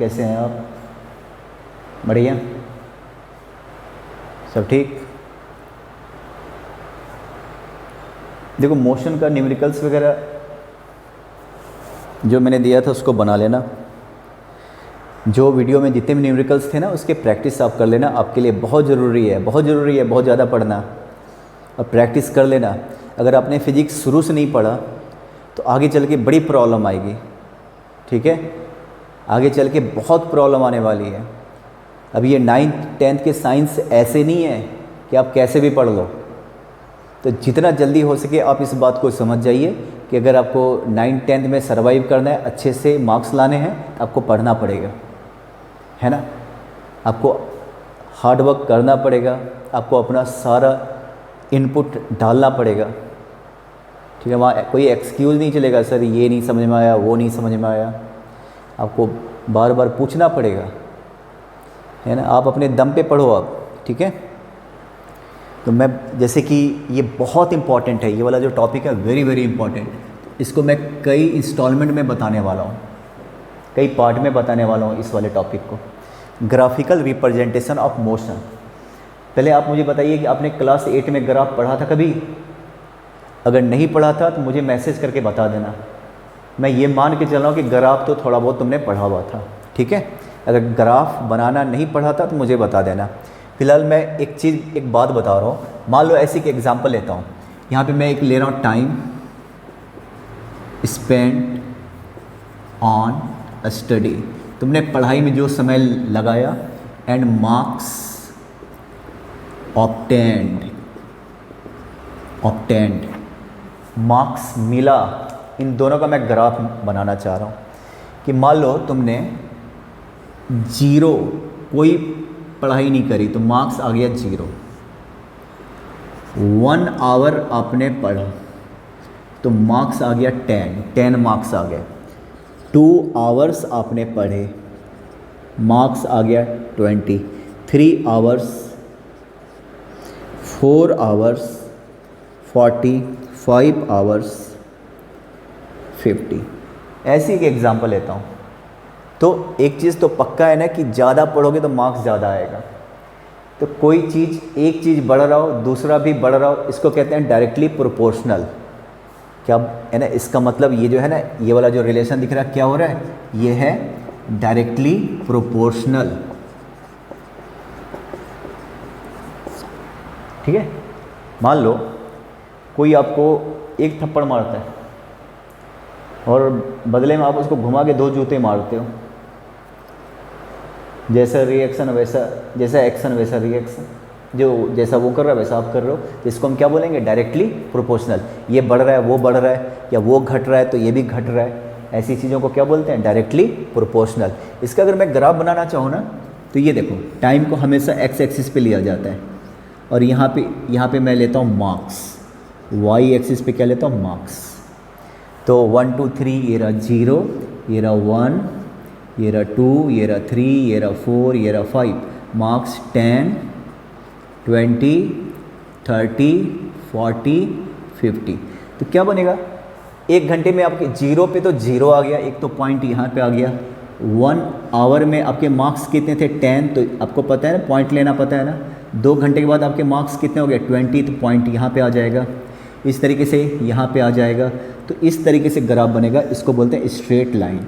कैसे हैं आप? बढ़िया, सब ठीक। देखो मोशन का न्यूमेरिकल्स वगैरह जो मैंने दिया था उसको बना लेना। जो वीडियो में जितने भी न्यूमेरिकल्स थे ना उसके प्रैक्टिस आप कर लेना, आपके लिए बहुत ज़रूरी है, बहुत ज़रूरी है, बहुत ज़्यादा पढ़ना और प्रैक्टिस कर लेना। अगर आपने फिजिक्स शुरू से नहीं पढ़ा तो आगे चल के बड़ी प्रॉब्लम आएगी, ठीक है? आगे चल के बहुत प्रॉब्लम आने वाली है। अभी ये 9th 10th के साइंस ऐसे नहीं है कि आप कैसे भी पढ़ लो। तो जितना जल्दी हो सके आप इस बात को समझ जाइए कि अगर आपको 9th 10th में सर्वाइव करना है, अच्छे से मार्क्स लाने हैं, तो आपको पढ़ना पड़ेगा, है ना? आपको हार्ड वर्क करना पड़ेगा, आपको अपना सारा इनपुट डालना पड़ेगा, ठीक है? वहाँ कोई एक्सक्यूज़ नहीं चलेगा, सर ये नहीं समझ में आया, वो नहीं समझ में आया। आपको बार बार पूछना पड़ेगा, है ना? आप अपने दम पे पढ़ो आप, ठीक है? तो मैं जैसे कि ये बहुत इम्पॉर्टेंट है, ये वाला जो टॉपिक है वेरी वेरी इंपॉर्टेंट। इसको मैं कई इंस्टॉलमेंट में बताने वाला हूँ, कई पार्ट में बताने वाला हूँ इस वाले टॉपिक को। Graphical representation of motion. पहले आप मुझे बताइए कि आपने क्लास 8 में ग्राफ पढ़ा था कभी? अगर नहीं पढ़ा था तो मुझे मैसेज करके बता देना। मैं ये मान के चल रहा हूँ कि ग्राफ तो थोड़ा बहुत तुमने पढ़ा हुआ था, ठीक है? अगर ग्राफ बनाना नहीं पढ़ा था तो मुझे बता देना। फिलहाल मैं एक बात बता रहा हूँ। मान लो ऐसी एक एग्जांपल लेता हूँ। यहाँ पे मैं एक ले रहा हूँ, टाइम स्पेंड ऑन स्टडी। तुमने पढ़ाई में जो समय लगाया एंड मार्क्स ऑब्टेन्ड, मार्क्स मिला। इन दोनों का मैं ग्राफ बनाना चाह रहा हूँ कि मान लो तुमने 0 कोई पढ़ाई नहीं करी तो मार्क्स आ गया 0। 1 आवर आपने पढ़ा तो मार्क्स आ गया 10 मार्क्स आ गए। 2 आवर्स आपने पढ़े, मार्क्स आ गया 20। 3 आवर्स, 4 आवर्स 40, 5 आवर्स 50। ऐसी एक एग्जांपल लेता हूँ। तो एक चीज़ तो पक्का है ना कि ज़्यादा पढ़ोगे तो मार्क्स ज़्यादा आएगा। तो कोई चीज़, एक चीज़ बढ़ रहा हो दूसरा भी बढ़ रहा हो, इसको कहते हैं डायरेक्टली प्रोपोर्शनल। क्या है ना? इसका मतलब ये जो है ना, ये वाला जो रिलेशन दिख रहा है, क्या हो रहा है? ये है डायरेक्टली प्रोपोर्शनल, ठीक है? मान लो कोई आपको एक थप्पड़ मारता है और बदले में आप उसको घुमा के 2 जूते मारते हो। जैसा रिएक्शन वैसा, जैसा एक्शन वैसा रिएक्शन, जो जैसा वो कर रहा है वैसा आप कर रहे हो। इसको हम क्या बोलेंगे? Directly proportional. ये बढ़ रहा है, वो बढ़ रहा है, या वो घट रहा है तो ये भी घट रहा है। ऐसी चीज़ों को क्या बोलते हैं? Directly proportional. इसका अगर मैं ग्राफ बनाना चाहूँ ना तो ये देखो, टाइम को हमेशा एक्स एक्सिस पे लिया जाता है और यहाँ पे मैं लेता हूँ मार्क्स, वाई एक्सिस पे क्या लेता हूँ? मार्क्स। तो 1 2 3 ये रहा 0, ये रहा 1, ये रहा 2, ये रहा 3, ये रहा 4, ये रहा 5। मार्क्स 10, 20, 30, 40, 50। तो क्या बनेगा? 1 घंटे में आपके 0 पे तो 0 आ गया, एक तो पॉइंट यहाँ पे आ गया। 1 आवर में आपके मार्क्स कितने थे? 10। तो आपको पता है ना, पॉइंट लेना पता है ना। 2 घंटे के बाद आपके मार्क्स कितने हो गए? 20। तो पॉइंट यहाँ पे आ जाएगा, इस तरीके से यहाँ पे आ जाएगा। तो इस तरीके से ग्राफ बनेगा। इसको बोलते हैं स्ट्रेट लाइन,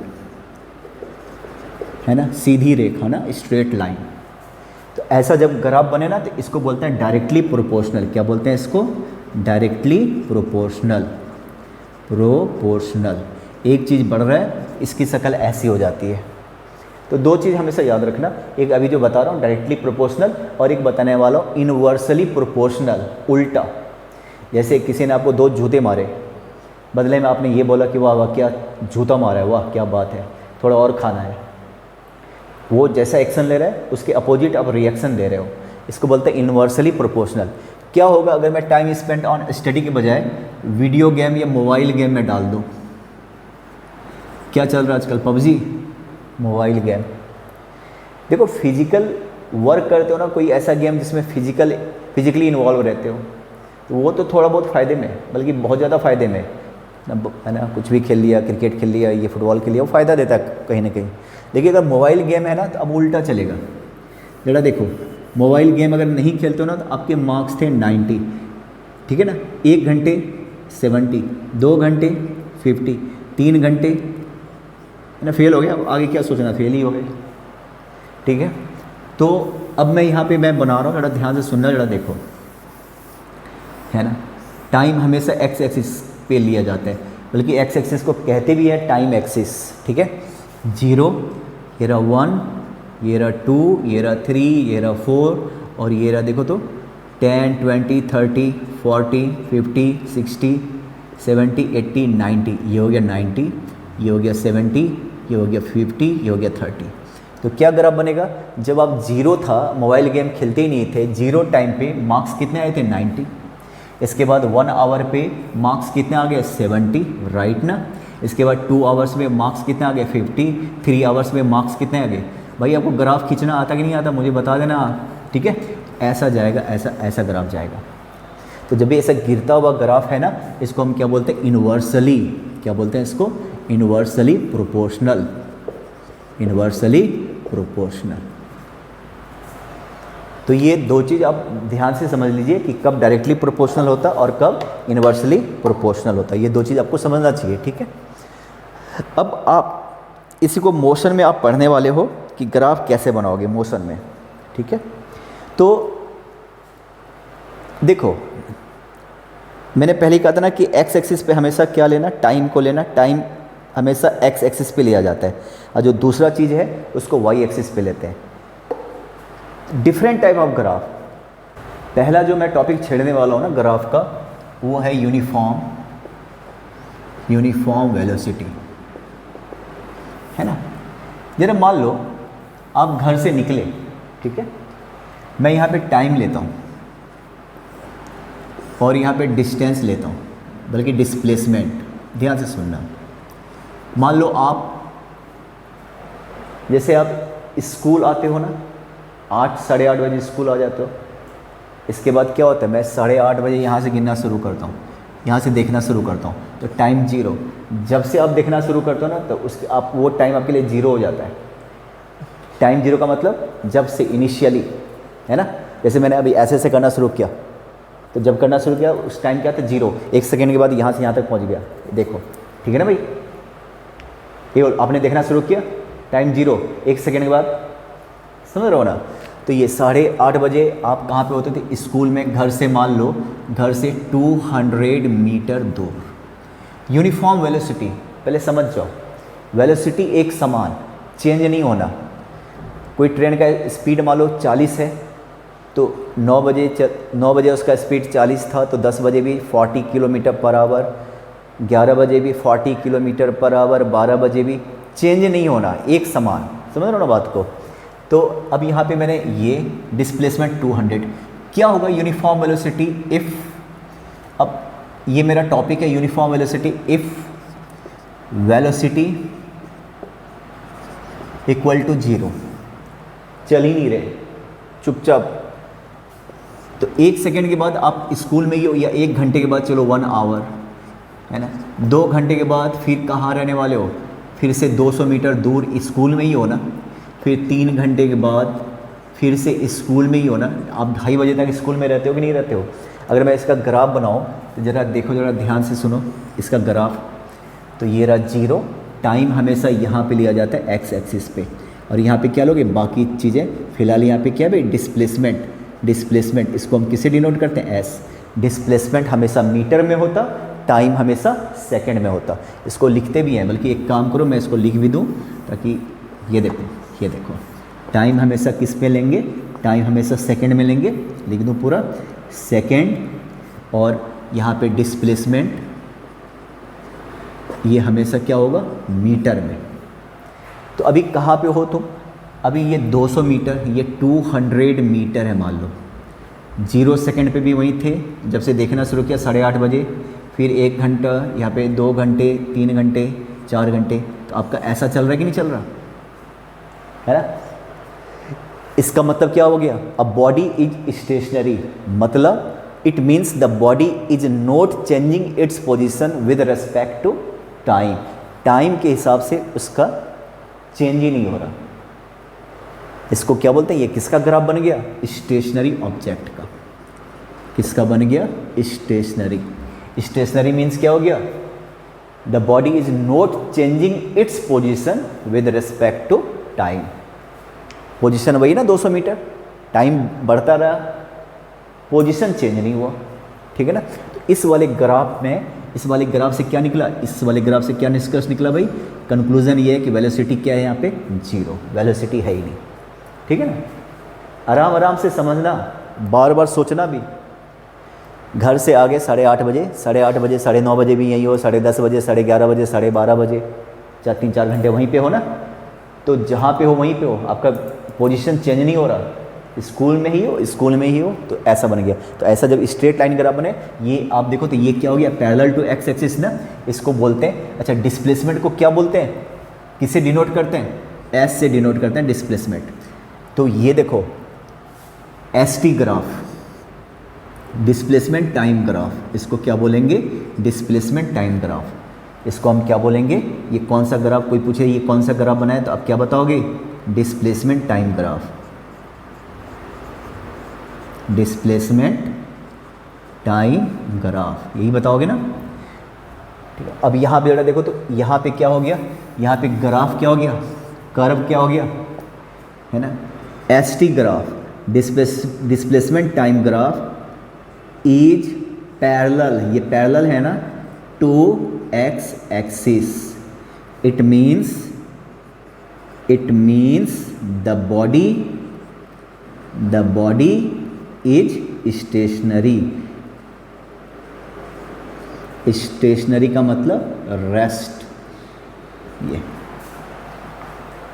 है ना? सीधी रेखा ना, स्ट्रेट लाइन। तो ऐसा जब ग्राफ बने ना तो इसको बोलते हैं डायरेक्टली प्रोपोर्शनल। क्या बोलते हैं इसको? Directly proportional. एक चीज़ बढ़ रहा है, इसकी शक्ल ऐसी हो जाती है। तो 2 चीज़ हमेशा याद रखना, एक अभी जो बता रहा हूँ डायरेक्टली प्रोपोर्शनल, और एक बताने वाला हूँ इनवर्सली प्रोपोर्शनल, उल्टा। जैसे किसी ने आपको 2 जूते मारे, बदले में आपने ये बोला कि वाह वाह क्या जूता मारा है, वाह क्या बात है, थोड़ा और खाना है। वो जैसा एक्शन ले रहा है उसके अपोजिट आप रिएक्शन दे रहे हो। इसको बोलते हैं इनवर्सली प्रोपोर्शनल। क्या होगा अगर मैं टाइम स्पेंड ऑन स्टडी के बजाय वीडियो गेम या मोबाइल गेम में डाल दूँ? क्या चल रहा है आजकल? PUBG, mobile game. देखो फिजिकल वर्क करते हो ना, कोई ऐसा गेम जिसमें फिजिकली इन्वॉल्व रहते हो, तो वो तो थोड़ा बहुत फ़ायदे में, बल्कि बहुत ज़्यादा फ़ायदे में। है ना, कुछ भी खेल लिया, क्रिकेट खेल लिया, ये फुटबॉल खेल लिया, वो फ़ायदा देता है कहीं ना कहीं। देखिए अगर मोबाइल गेम है ना तो अब उल्टा चलेगा। जरा देखो, मोबाइल गेम अगर नहीं खेलते हो ना तो आपके मार्क्स थे 90, ठीक है ना, 1 घंटे 70, 2 घंटे 50, 3 घंटे है ना, फेल हो गया। अब आगे क्या सोचना, फेल ही हो गए, ठीक है। तो अब मैं यहाँ पे मैं बना रहा हूँ, जरा ध्यान से सुनना, जरा देखो, है ना। टाइम हमेशा एक्स एक्सिस पे लिया जाता है, बल्कि एक्स एक्सिस को कहते भी है टाइम एक्सिस, ठीक है। 0, ये रहा 1, ये रहा 2, ये रहा 3, ये रहा 4, और ये रहा देखो तो 10, 20, 30, 40, 50, 60, 70, 80, 90, ये हो गया 90, ये हो गया 70, ये हो गया 50, ये हो गया 30। तो क्या ग्राफ बनेगा, जब आप 0 था, मोबाइल गेम खेलते ही नहीं थे, 0 टाइम पे मार्क्स कितने आए थे 90। इसके बाद 1 आवर पे मार्क्स कितने आ गए 70, राइट ना। इसके बाद 2 आवर्स में मार्क्स कितने आ गए 50, 3 आवर्स में मार्क्स कितने आ गए। भाई आपको ग्राफ खींचना आता कि नहीं आता, मुझे बता देना, ठीक है। ऐसा जाएगा, ऐसा ग्राफ जाएगा। तो जब भी ऐसा गिरता हुआ ग्राफ है ना, इसको हम क्या बोलते हैं, इन्वर्सली, क्या बोलते हैं इसको, इन्वर्सली प्रोपोर्शनल, इन्वर्सली प्रोपोर्शनल। तो ये दो चीज़ आप ध्यान से समझ लीजिए कि कब डायरेक्टली प्रोपोर्शनल होता है और कब इन्वर्सली प्रोपोर्शनल होता है, ये दो चीज़ आपको समझना चाहिए, ठीक है। अब आप इसी को मोशन में आप पढ़ने वाले हो कि ग्राफ कैसे बनाओगे मोशन में, ठीक है। तो देखो, मैंने पहले कहा था ना कि एक्स एक्सिस पे हमेशा क्या लेना, टाइम को लेना, टाइम हमेशा एक्स एक्सिस पे लिया जाता है, और जो दूसरा चीज़ है उसको वाई एक्सिस पे लेते हैं। डिफरेंट टाइप ऑफ ग्राफ, पहला जो मैं टॉपिक छेड़ने वाला हूँ ना ग्राफ का, वो है यूनिफॉर्म वेलोसिटी, है ना। जरा मान लो आप घर से निकले, ठीक है, मैं यहाँ पे टाइम लेता हूँ और यहाँ पे डिस्टेंस लेता हूँ, बल्कि डिस्प्लेसमेंट, ध्यान से सुनना। मान लो आप, जैसे आप स्कूल आते हो ना, 8 साढ़े 8 बजे स्कूल आ जाते हो, इसके बाद क्या होता है, मैं 8:30 बजे यहाँ से गिनना शुरू करता हूँ, यहाँ से देखना शुरू करता हूँ, तो टाइम 0। जब से आप देखना शुरू करते हो ना, तो उसके आप वो टाइम आपके लिए 0 हो जाता है। टाइम 0 का मतलब जब से इनिशियली, है ना। जैसे मैंने अभी ऐसे करना शुरू किया, तो जब करना शुरू किया उस टाइम क्या था 0, 1 सेकेंड के बाद यहाँ से यहाँ तक पहुँच गया, देखो, ठीक है ना भाई। ये आपने देखना शुरू किया, टाइम 0, 1 सेकेंड के बाद, समझ रहे हो ना। तो ये 8:30 बजे आप कहाँ पे होते थे, स्कूल में। घर से मान लो, घर से 200 मीटर दूर। यूनिफॉर्म वेलोसिटी, पहले समझ जाओ, वेलोसिटी एक समान, चेंज नहीं होना। कोई ट्रेन का स्पीड मान लो 40 है, तो 9 बजे उसका स्पीड 40 था, तो 10 बजे भी 40 किलोमीटर पर आवर, 11 बजे भी 40 किलोमीटर पर आवर, 12 बजे भी, चेंज नहीं होना, एक समान, समझ रहे हो ना बात को। तो अब यहाँ पे मैंने ये डिस्प्लेसमेंट 200, क्या होगा यूनिफॉर्म वेलोसिटी इफ़, अब ये मेरा टॉपिक है uniform velocity if velocity equal to 0, चल ही नहीं रहे चुपचाप। तो 1 सेकेंड के बाद आप स्कूल में ही हो, या 1 घंटे के बाद चलो 1 आवर, है ना। 2 घंटे के बाद फिर कहाँ रहने वाले हो, फिर से 200 मीटर दूर स्कूल में ही हो ना। फिर 3 घंटे के बाद फिर से स्कूल में ही हो ना। आप 2:30 बजे तक स्कूल में रहते हो कि नहीं रहते हो। अगर मैं इसका ग्राफ बनाऊँ तो ज़रा देखो, ज़रा ध्यान से सुनो इसका ग्राफ। तो ये रहा 0, टाइम हमेशा यहाँ पे लिया जाता है एक्स एक्सिस पे, और यहाँ पे क्या लोगे, बाकी चीज़ें। फिलहाल यहाँ पे क्या है, डिस्प्लेसमेंट इसको हम किसे डिनोट करते हैं, एस। डिस्प्लेसमेंट हमेशा मीटर में होता, टाइम हमेशा सेकंड में होता। इसको लिखते भी हैं, बल्कि एक काम करो, मैं इसको लिख भी दूँ, ताकि ये देखो टाइम हमेशा किस पे लेंगे, टाइम हमेशा सेकंड में लेंगे, लिख दूँ पूरा सेकंड, और यहाँ पे डिस्प्लेसमेंट ये हमेशा क्या होगा, मीटर में। तो अभी कहाँ पे हो तुम, अभी ये 200 मीटर, ये 200 मीटर है मान लो। 0 सेकंड पे भी वहीं थे जब से देखना शुरू किया 8:30 बजे, फिर 1 घंटा, यहाँ पे 2 घंटे, 3 घंटे, 4 घंटे। तो आपका ऐसा चल रहा है कि नहीं चल रहा है ना। इसका मतलब क्या हो गया, अब बॉडी इज स्टेशनरी, मतलब it means the body is not changing its position with respect to time, time के हिसाब से उसका चेंज ही नहीं हो रहा। इसको क्या बोलते हैं, ये किसका ग्राफ बन गया, स्टेशनरी ऑब्जेक्ट का। किसका बन गया, स्टेशनरी। स्टेशनरी मीन्स क्या हो गया, the body is not changing its position with respect to time. Position वही ना 200 मीटर, टाइम बढ़ता रहा, पोजिशन चेंज नहीं हुआ, ठीक है ना। तो इस वाले ग्राफ में, इस वाले ग्राफ से क्या निकला, इस वाले ग्राफ से क्या निष्कर्ष निकला भाई, कंक्लूजन ये है कि वेलोसिटी क्या है यहाँ पे, जीरो, वेलोसिटी है ही नहीं, ठीक है ना। आराम आराम से समझना, बार बार सोचना भी। घर से आगे 8:30 बजे, 8:30 बजे, 9:30 बजे भी यही हो, 10:30 बजे, 11:30 बजे, 12:30 बजे, 3-4 घंटे वहीं पे हो ना। तो जहाँ पे हो वहीं पे हो, आपका पोजीशन चेंज नहीं हो रहा। स्कूल में ही हो, स्कूल में ही हो, तो ऐसा बन गया। तो ऐसा जब स्ट्रेट लाइन ग्राफ बने, ये आप देखो तो ये क्या हो गया, पैरेलल टू एक्स एक्सिस ना, इसको बोलते हैं। अच्छा, डिस्प्लेसमेंट को क्या बोलते हैं, किसे डिनोट करते हैं, एस से डिनोट करते हैं डिस्प्लेसमेंट। तो ये देखो S T graph, displacement time graph, इसको क्या बोलेंगे, डिस्प्लेसमेंट टाइम ग्राफ। इसको हम क्या बोलेंगे, ये कौन सा ग्राफ, कोई पूछे ये कौन सा ग्राफ बनाया तो आप क्या बताओगे, displacement time graph, displacement time graph, यही बताओगे ना, ठीक है। अब यहाँ पे जरा देखो तो यहाँ पे क्या हो गया, यहाँ पे ग्राफ क्या हो गया, कर्व क्या हो गया, है ना, S T graph, displacement time graph is parallel, ये पैरेलल है ना, to X axis. It means the body is stationary. Stationary का मतलब रेस्ट।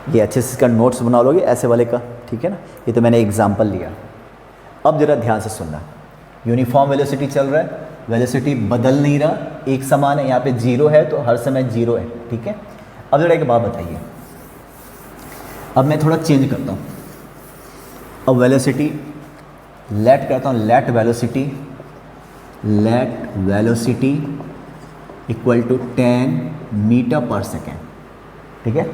ये अच्छे से इसका नोट्स बना लोगे ऐसे वाले का, ठीक है ना। ये तो मैंने एग्जांपल लिया। अब जरा ध्यान से सुनना, यूनिफॉर्म वेलोसिटी चल रहा है, वेलोसिटी बदल नहीं रहा, एक समान है, यहाँ पे जीरो है तो हर समय जीरो है, ठीक है। अब जरा एक बात बताइए, अब मैं थोड़ा चेंज करता हूँ। अब वेलोसिटी लेट करता हूँ, let velocity equal to 10 metre per second, ठीक है।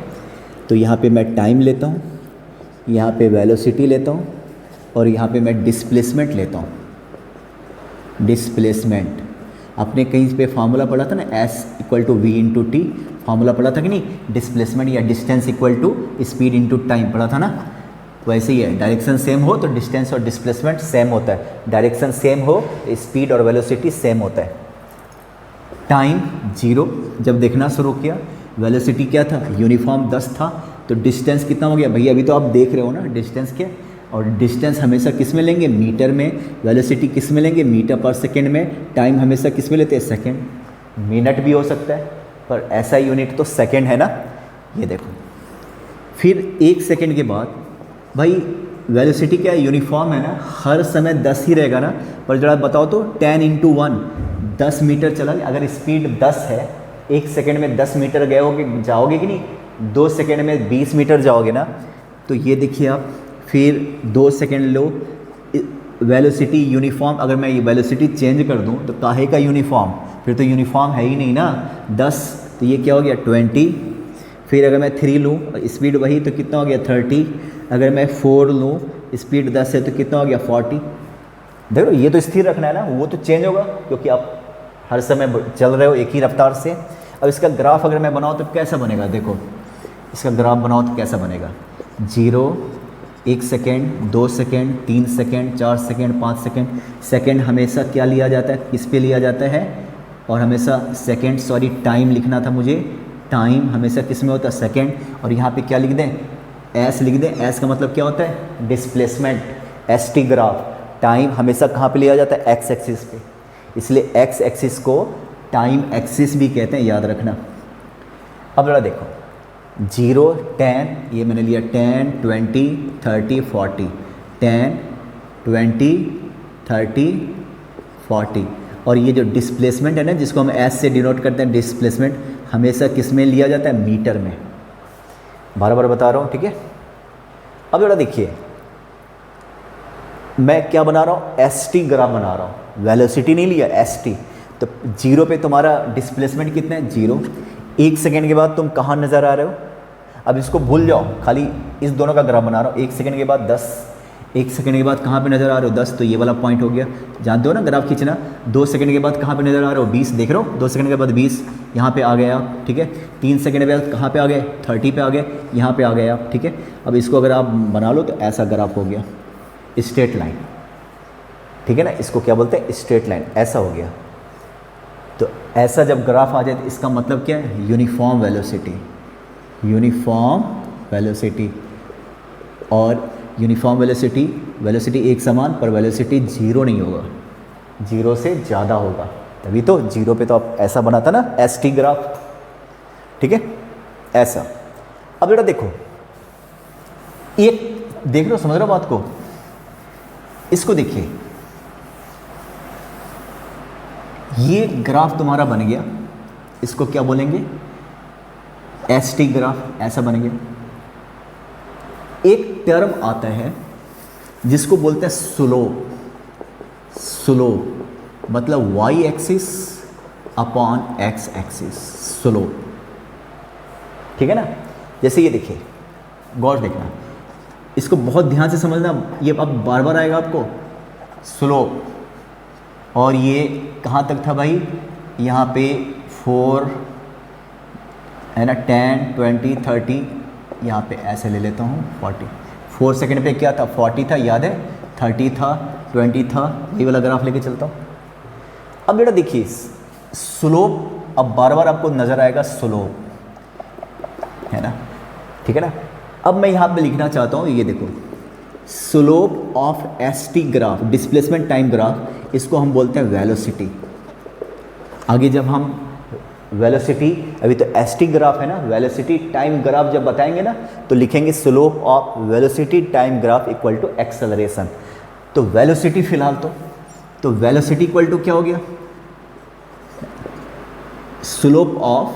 तो यहाँ पे मैं टाइम लेता हूँ, यहाँ पे वेलोसिटी लेता हूँ, और यहाँ पे मैं डिस्प्लेसमेंट लेता हूँ। डिस्प्लेसमेंट आपने कहीं पे फार्मूला पढ़ा था ना, S equal to V into T, formula पढ़ा था कि नहीं, डिस्प्लेसमेंट या distance equal to speed into time पढ़ा था ना। वैसे ही है, डायरेक्शन सेम हो तो डिस्टेंस और डिस्प्लेसमेंट सेम होता है, डायरेक्शन सेम हो स्पीड और वेलोसिटी सेम होता है। टाइम जीरो जब देखना शुरू किया, वेलोसिटी क्या था, यूनिफॉर्म 10 था, तो डिस्टेंस कितना हो गया भैया, अभी तो आप देख रहे हो ना डिस्टेंस क्या, और डिस्टेंस हमेशा किस में लेंगे, मीटर में, वेलोसिटी किस में लेंगे, मीटर पर सेकेंड में, टाइम हमेशा किस में लेते हैं, सेकेंड, मिनट भी हो सकता है पर ऐसा यूनिट तो सेकेंड है ना। ये देखो फिर 1 सेकेंड के बाद भाई वेलोसिटी क्या है, यूनिफॉर्म है ना, हर समय 10 ही रहेगा ना, पर जरा बताओ तो 10 इंटू 1 10 मीटर चला, अगर स्पीड 10 है, 1 सेकेंड में 10 मीटर गए होगे, जाओगे कि नहीं, 2 सेकेंड में 20 मीटर जाओगे ना। तो ये देखिए आप, फिर 2 सेकेंड लो, वेलोसिटी यूनिफॉर्म, अगर मैं ये वेलोसिटी चेंज कर दूं तो काहे का यूनिफॉर्म, फिर तो यूनिफॉर्म है ही नहीं ना, 10, तो ये क्या हो गया 20, फिर अगर मैं 3 लूँ स्पीड वही तो कितना हो गया 30, अगर मैं 4 लूँ स्पीड 10 है तो कितना हो गया 40। देखो ये तो स्थिर रखना है ना, वो तो चेंज होगा क्योंकि आप हर समय चल रहे हो एक ही रफ्तार से। अब इसका ग्राफ अगर मैं बनाऊँ तो कैसा बनेगा, देखो इसका ग्राफ बनाओ तो कैसा बनेगा, 0, 1 second, 2 second, 3 second, 4 second, 5 second. Second हमेशा क्या लिया जाता है, किस पे लिया जाता है, और हमेशा सेकेंड, सॉरी टाइम लिखना था मुझे, टाइम हमेशा किस में होता है, सेकेंड, और यहाँ पे क्या लिख दें, एस लिख दें। एस का मतलब क्या होता है, displacement, S T graph. Time हमेशा कहाँ पे लिया जाता है, एक्स एक्सिस पे, इसलिए एक्स एक्सिस को टाइम एक्सिस भी कहते हैं, याद रखना। अब जरा देखो 0, 10, ये मैंने लिया 10, 20, 30, 40, 10, 20, 30, 40, और ये जो डिस्प्लेसमेंट है ना, जिसको हम एस से डिनोट करते हैं, डिस्प्लेसमेंट हमेशा किस में लिया जाता है, मीटर में। बार बार बता रहा हूँ, ठीक है। अब जरा देखिए मैं क्या बना रहा हूँ, एस टी ग्राफ बना रहा हूँ, वेलोसिटी नहीं लिया, एस टी। तो 0 पे तुम्हारा डिस्प्लेसमेंट कितना है, 0। 1 सेकेंड के बाद तुम कहाँ नज़र आ रहे हो, अब इसको भूल जाओ, खाली इस दोनों का ग्राफ बना रहा हूँ। 1 सेकेंड के बाद 10, 1 सेकेंड के बाद कहाँ पे नज़र आ रहे हो, 10, तो ये वाला पॉइंट हो गया, जानते हो ना ग्राफ खींचना। 2 सेकेंड के बाद कहाँ पे नज़र आ रहे हो, 20, देख रहे हो, 2 सेकेंड के बाद 20, यहाँ पे आ गए आप, ठीक है। 3 सेकेंड के बाद कहाँ पे आ गए, 30 पे आ गए, यहाँ पे आ गए आप, ठीक है। अब इसको अगर आप बना लो तो ऐसा ग्राफ हो गया, स्ट्रेट लाइन, ठीक है ना, इसको क्या बोलते हैं, स्ट्रेट लाइन, ऐसा हो गया। तो ऐसा जब ग्राफ आ जाए तो इसका मतलब क्या है, यूनिफॉर्म वेलोसिटी, यूनिफॉर्म वेलोसिटी। और यूनिफॉर्म वेलोसिटी, वेलोसिटी एक समान, पर वेलोसिटी 0 नहीं होगा, 0 से ज़्यादा होगा, तभी तो 0 पे तो आप ऐसा बना था ना, एस टी ग्राफ, ठीक है, ऐसा। अब बेटा देखो, एक देख रहे हो, समझ रहे हो बात को, इसको देखिए, ये ग्राफ तुम्हारा बन गया, इसको क्या बोलेंगे, एस टी ग्राफ, ऐसा बन गया। एक टर्म आता है जिसको बोलते हैं स्लोप, स्लोप मतलब Y axis upon X axis, slope, ठीक है ना। जैसे ये देखिए, गौर देखना, इसको बहुत ध्यान से समझना, ये अब बार बार आएगा आपको, स्लोप। और ये कहाँ तक था भाई, यहाँ पे 4 है ना, 10, 20, 30, यहाँ पे ऐसे ले लेता हूँ 40। 4 सेकेंड पे क्या था, 40 था, याद है, 30 था, 20 था, ये वाला ग्राफ लेके चलता हूँ। अब बेटा देखिए, स्लोप, अब बार बार आपको नज़र आएगा स्लोप, है ना, ठीक है ना। अब मैं यहाँ पे लिखना चाहता हूँ, ये देखो, slope of S T graph, displacement time graph, इसको हम बोलते हैं वेलोसिटी। आगे जब हम वेलोसिटी, अभी तो एस टी ग्राफ है ना, वेलोसिटी टाइम ग्राफ जब बताएंगे ना, तो लिखेंगे slope of velocity time graph equal to acceleration. तो वेलोसिटी फिलहाल तो वेलोसिटी इक्वल टू क्या हो गया, slope of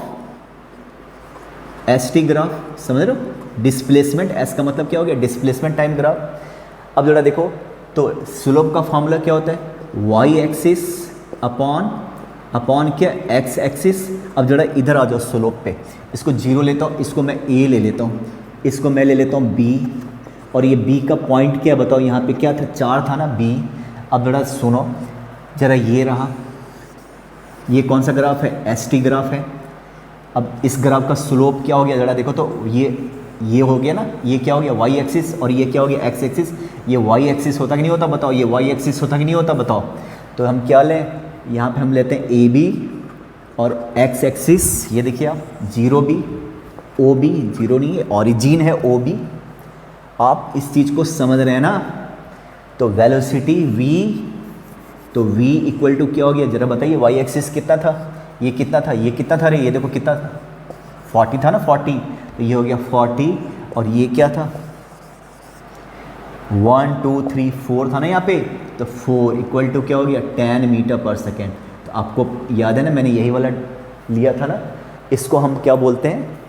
S T graph, समझ रहे हो, डिस्प्लेसमेंट, एस का मतलब क्या हो गया, डिस्प्लेसमेंट टाइम ग्राफ। अब जरा देखो, तो स्लोप का फॉर्मूला क्या होता है, वाई एक्सिस अपॉन क्या, एक्स एक्सिस। अब जरा इधर आ जाओ स्लोप पे, इसको 0 लेता हूँ, इसको मैं ए ले लेता हूँ, इसको मैं ले लेता हूँ बी, और ये बी का पॉइंट क्या बताओ, यहाँ पे क्या था, 4 था ना, बी। अब जरा सुनो, जरा ये रहा, ये कौन सा ग्राफ है, एस टी ग्राफ है। अब इस ग्राफ का स्लोप क्या हो गया, जरा देखो तो, ये हो गया ना, ये क्या हो गया, वाई एक्सिस, और ये क्या हो गया, एक्स एक्सिस। ये वाई एक्सिस होता कि नहीं होता बताओ, ये वाई एक्सिस होता कि नहीं होता बताओ। तो हम क्या लें, यहाँ पे हम लेते हैं ए बी, और एक्स एक्सिस ये देखिए आप, 0 बी, ओ बी 0 नहीं है, ऑरिजिन है ओ बी। आप इस चीज़ को समझ रहे हैं ना। तो वेलोसिटी v, तो v इक्वल टू क्या हो गया, जरा बताइए, वाई एक्सिस कितना था, ये कितना था, ये कितना था, रे ये देखो कितना था, 40 था ना, 40, तो ये हो गया 40, और ये क्या था, 1 2 3 4 था ना यहाँ पे, तो 4 इक्वल टू क्या हो गया, 10 मीटर पर सेकेंड। तो आपको याद है ना, मैंने यही वाला लिया था ना, इसको हम क्या बोलते हैं,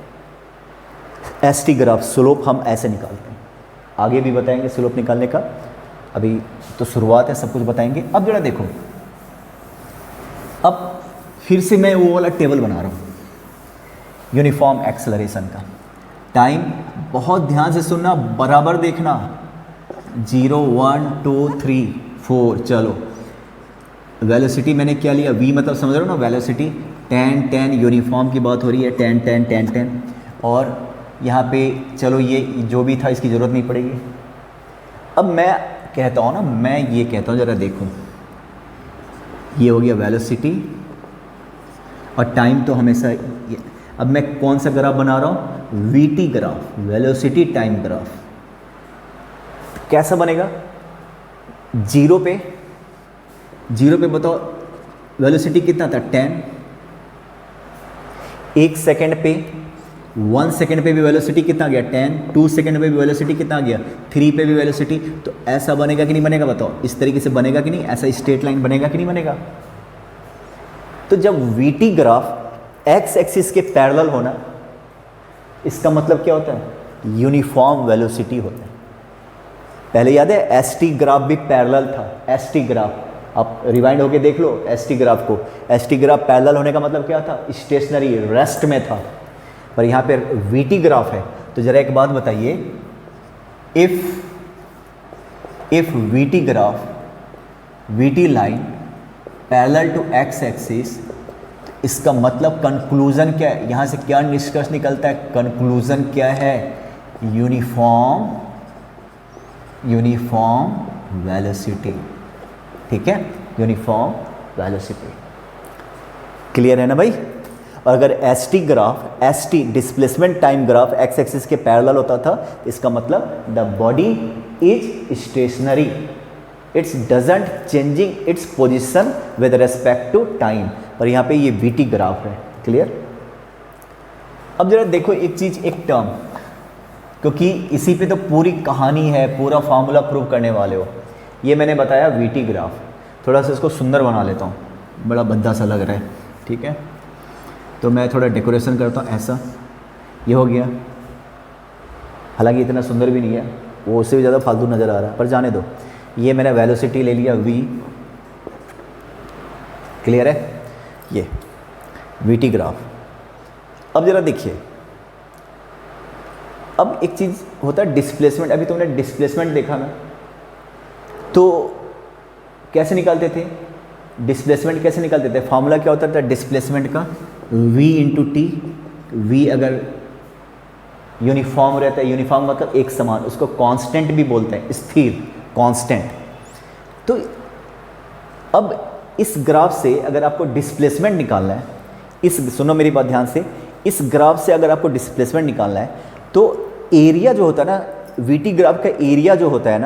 एस टी ग्राफ। स्लोप हम ऐसे निकालते हैं, आगे भी बताएंगे स्लोप निकालने का, अभी तो शुरुआत है, सब कुछ बताएंगे। अब जरा देखो, अब फिर से मैं वो वाला टेबल बना रहा हूँ यूनिफॉर्म एक्सेलरेशन का। टाइम बहुत ध्यान से सुनना, बराबर देखना, 0 1 2 3 4, चलो। वेलोसिटी मैंने क्या लिया, v मतलब समझ रहे हो ना, वेलोसिटी 10 10, यूनिफॉर्म की बात हो रही है, 10 10 10 10, और यहाँ पे चलो ये जो भी था इसकी ज़रूरत नहीं पड़ेगी। अब मैं कहता हूँ ना, मैं ये कहता हूँ, ज़रा देखो, ये हो गया वेलोसिटी, और टाइम तो हमेशा अब मैं कौन सा ग्राफ बना रहा हूँ, VT graph, velocity time graph. कैसा बनेगा, 0 पे बताओ वेलोसिटी कितना था, 10। 1 सेकेंड पे, 1 सेकेंड पे भी वेलोसिटी कितना गया, 10। 2 सेकेंड पे भी वेलोसिटी कितना गया, 3 पे भी वेलोसिटी। तो ऐसा बनेगा कि नहीं बनेगा बताओ, इस तरीके से बनेगा कि नहीं, ऐसा स्ट्रेट लाइन बनेगा कि नहीं बनेगा। तो जब वीटी ग्राफ एक्स एक्सिस के पैरेलल होना, इसका मतलब क्या होता है, यूनिफॉर्म वेलोसिटी होता है। पहले याद है एस टी ग्राफ भी पैरेलल था, एस टी ग्राफ, आप रिवाइंड होके देख लो एस टी ग्राफ को। एस टी ग्राफ पैरेलल होने का मतलब क्या था, स्टेशनरी रेस्ट में था, पर यहाँ पे वी टी ग्राफ है। तो जरा एक बात बताइए, if V T graph, V T line parallel to X axis, इसका मतलब कंक्लूजन क्या है, यहाँ से क्या निष्कर्ष निकलता है, कंक्लूजन क्या है, यूनिफॉर्म वेलोसिटी, ठीक है, यूनिफॉर्म वेलोसिटी। क्लियर है ना भाई। और अगर S T graph, S T displacement time graph X axis के पैरेलल होता था, इसका मतलब the body is stationary, it's doesn't changing its position with respect to time. पर यहाँ पे ये वी टी ग्राफ है। क्लियर। अब जरा देखो एक चीज़, एक टर्म, क्योंकि इसी पे तो पूरी कहानी है, पूरा फार्मूला प्रूव करने वाले हो। ये मैंने बताया वी टी ग्राफ, थोड़ा सा इसको सुंदर बना लेता हूँ, बड़ा भद्दा सा लग रहा है, ठीक है। तो मैं थोड़ा डेकोरेशन करता हूँ, ऐसा ये हो गया, हालांकि इतना सुंदर भी नहीं है, वो उससे भी ज़्यादा फालतू नज़र आ रहा है, पर जाने दो। ये मैंने वेलोसिटी ले लिया v, क्लियर है, ये वी टी ग्राफ। अब ज़रा देखिए, अब एक चीज़ होता है डिस्प्लेसमेंट। अभी तुमने डिस्प्लेसमेंट देखा ना, तो कैसे निकालते थे डिस्प्लेसमेंट, कैसे निकालते थे, फार्मूला क्या होता था डिस्प्लेसमेंट का, v इंटू टी। v अगर यूनिफॉर्म रहता है, यूनिफॉर्म मतलब एक समान, उसको कांस्टेंट भी बोलते हैं, स्थिर, कांस्टेंट। तो अब इस ग्राफ से अगर आपको डिस्प्लेसमेंट निकालना है, इस, सुनो मेरी बात ध्यान से, इस ग्राफ से अगर आपको डिस्प्लेसमेंट निकालना है, तो एरिया जो होता है ना, वी टी ग्राफ का एरिया जो होता है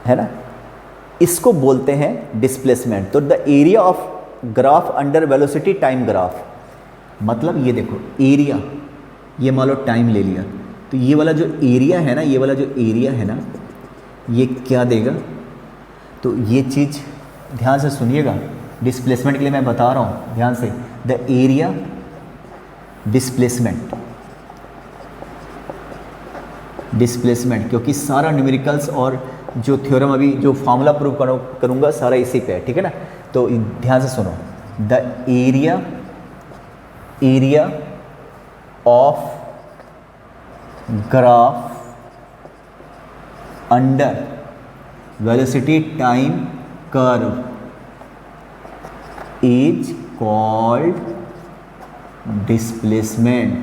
ना, इसको बोलते हैं डिस्प्लेसमेंट। तो the area of graph under velocity time graph, मतलब ये देखो एरिया, ये मान लो टाइम ले लिया, तो ये वाला जो एरिया है ना, ये वाला जो एरिया है ना, ये क्या देगा। तो ये चीज़ ध्यान से सुनिएगा, डिस्प्लेसमेंट के लिए मैं बता रहा हूँ ध्यान से, द एरिया डिस्प्लेसमेंट, क्योंकि सारा न्यूमेरिकल्स और जो थ्योरम अभी जो फार्मूला प्रूव करूँगा सारा इसी पे है, ठीक है ना। तो ध्यान से सुनो, the area of graph under velocity time curve is called displacement,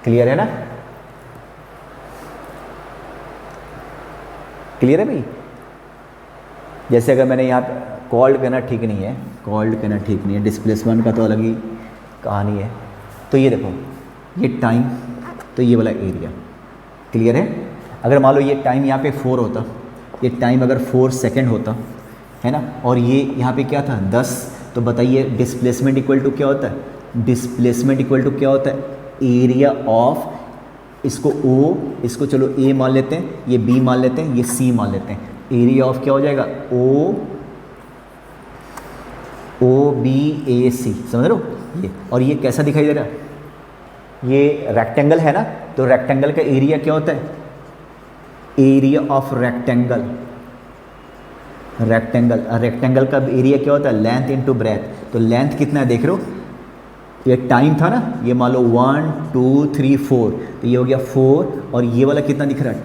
clear है ना, क्लियर है भाई। जैसे अगर मैंने यहाँ कॉल्ड कहना ठीक नहीं है, डिस्प्लेसमेंट का तो अलग ही कहानी है। तो ये देखो, ये टाइम, तो ये वाला एरिया, क्लियर है। अगर मान लो ये टाइम यहाँ पे 4 होता, ये टाइम अगर 4 सेकेंड होता है ना, और ये यहाँ पे क्या था 10, तो बताइए डिस्प्लेसमेंट इक्वल टू क्या होता है, एरिया ऑफ, इसको O, इसको चलो A मान लेते हैं, ये B मान लेते हैं, ये C मान लेते हैं, एरिया ऑफ क्या हो जाएगा OBAC, समझ रहे हो ये। और ये कैसा दिखाई दे रहा है, ये रेक्टेंगल है ना, तो रेक्टेंगल का एरिया क्या होता है, एरिया ऑफ रेक्टेंगल का एरिया क्या होता है, लेंथ इनटू ब्रेथ। तो लेंथ कितना है देख रहे हो, ये टाइम था ना, ये मान लो 1 2 3 4, तो ये हो गया 4, और ये वाला कितना दिख रहा है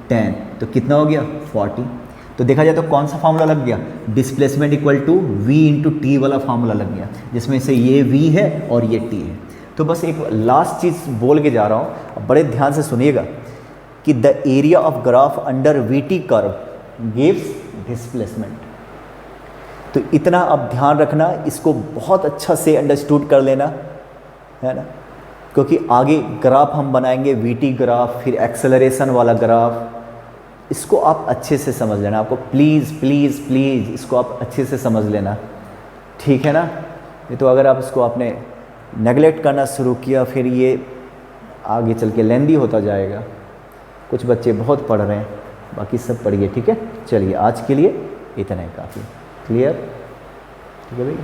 10, तो कितना हो गया 40। तो देखा जाए तो कौन सा फार्मूला लग गया, displacement equal to v into T वाला फार्मूला लग गया, जिसमें से ये v है और ये t है। तो बस एक लास्ट चीज़ बोल के जा रहा हूँ, अब बड़े ध्यान से सुनिएगा, कि the area of graph under we T curve gives displacement. तो इतना अब ध्यान रखना, इसको बहुत अच्छा से अंडरस्टूड कर लेना, है ना, क्योंकि आगे ग्राफ हम बनाएंगे वी टी ग्राफ, फिर एक्सेलरेशन वाला ग्राफ, इसको आप अच्छे से समझ लेना, आपको प्लीज़ इसको आप अच्छे से समझ लेना, ठीक है ना। ये तो अगर आप इसको आपने नेगलेक्ट करना शुरू किया, फिर ये आगे चल के लेंदी होता जाएगा। कुछ बच्चे बहुत पढ़ रहे हैं, बाकी सब पढ़िए, ठीक है। चलिए आज के लिए इतना ही काफ़ी, क्लियर, ठीक है भाई।